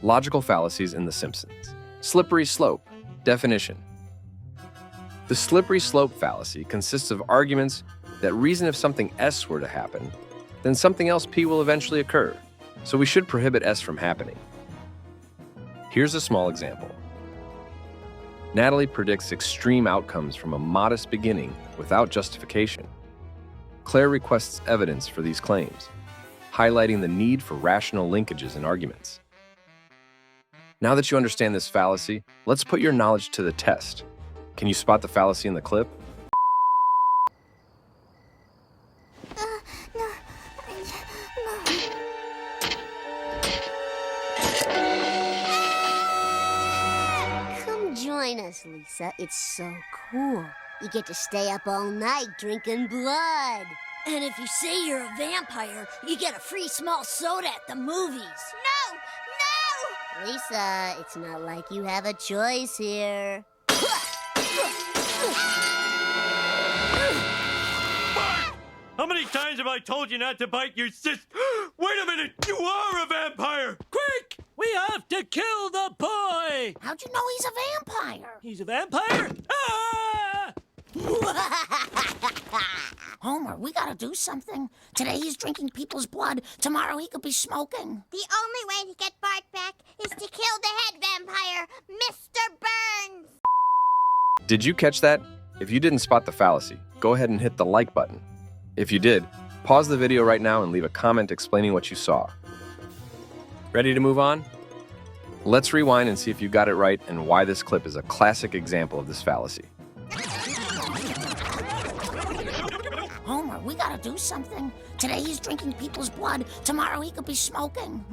Logical fallacies in The Simpsons. Slippery slope. Definition. The slippery slope fallacy consists of arguments that reason if something S were to happen, then something else P will eventually occur, so we should prohibit S from happening. Here's a small example. Natalie predicts extreme outcomes from a modest beginning without justification. Claire requests evidence for these claims, highlighting the need for rational linkages in arguments. Now that you understand this fallacy, let's put your knowledge to the test. Can you spot the fallacy in the clip? No. Come join us, Lisa. It's so cool. You get to stay up all night drinking blood. And if you say you're a vampire, you get a free small soda at the movies. No! Lisa, it's not like you have a choice here. How many times have I told you not to bite your sis? Wait a minute! You are a vampire! Quick! We have to kill the boy! How'd you know he's a vampire? He's a vampire? Ah! Homer, we gotta do something. Today he's drinking people's blood. Tomorrow he could be smoking. The only way to get Bart back is to kill the head vampire, Mr. Burns! Did you catch that? If you didn't spot the fallacy, go ahead and hit the like button. If you did, pause the video right now and leave a comment explaining what you saw. Ready to move on? Let's rewind and see if you got it right and why this clip is a classic example of this fallacy. Homer, we gotta do something. Today he's drinking people's blood. Tomorrow he could be smoking.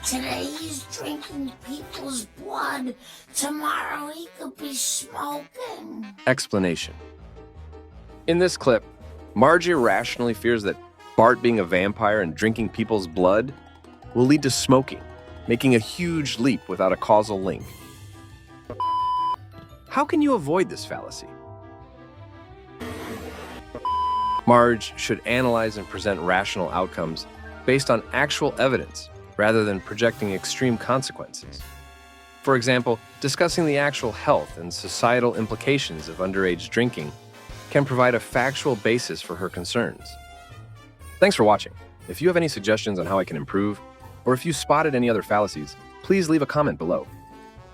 Today he's drinking people's blood. Tomorrow he could be smoking. Explanation. In this clip, Marge irrationally fears that Bart being a vampire and drinking people's blood will lead to smoking, making a huge leap without a causal link. How can you avoid this fallacy? Marge should analyze and present rational outcomes based on actual evidence rather than projecting extreme consequences. For example, discussing the actual health and societal implications of underage drinking can provide a factual basis for her concerns. Thanks for watching. If you have any suggestions on how I can improve, or if you spotted any other fallacies, please leave a comment below.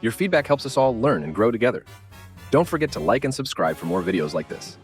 Your feedback helps us all learn and grow together. Don't forget to like and subscribe for more videos like this.